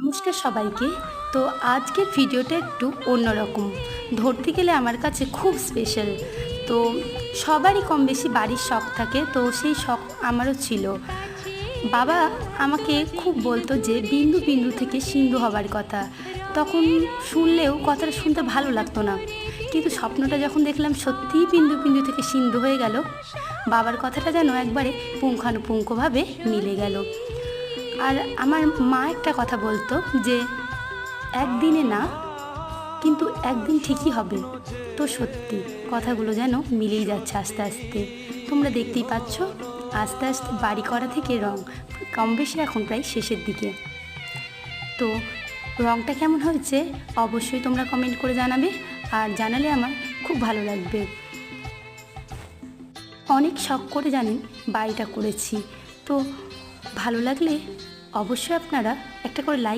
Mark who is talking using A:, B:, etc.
A: নমস্কার সবাইকে। তো আজকের ভিডিওটা একটু অন্যরকম, ধরতে গেলে আমার কাছে খুব স্পেশাল। তো সবারই কম বেশি বাড়ির শখ থাকে, তো সেই শখ আমারও ছিল। বাবা আমাকে খুব বলতো যে বিন্দু বিন্দু থেকে সিন্ধু হবার কথা। তখন শুনলেও কথাটা শুনতে ভালো লাগতো না, কিন্তু স্বপ্নটা যখন দেখলাম সত্যিই বিন্দু বিন্দু থেকে সিন্ধু হয়ে গেল, বাবার কথাটা যেন একবারে পুঙ্খানুপুঙ্খভাবে মিলে গেল। আর আমার মা একটা কথা বলতো যে একদিনে না, কিন্তু একদিন ঠিকই হবে। তো সত্যি কথাগুলো যেন মিলেই যাচ্ছে আস্তে আস্তে। তোমরা দেখতেই পাচ্ছ, আস্তে আস্তে বাড়ি করা থেকে রং কম বেশি এখন প্রায় শেষের দিকে। তো রংটা কেমন হয়েছে অবশ্যই তোমরা কমেন্ট করে জানাবে, আর জানালে আমার খুব ভালো লাগবে। অনেক শখ করে জানেন বাড়িটা করেছি। তো ভালো লাগলে অবশ্যই আপনারা একটা করে লাইক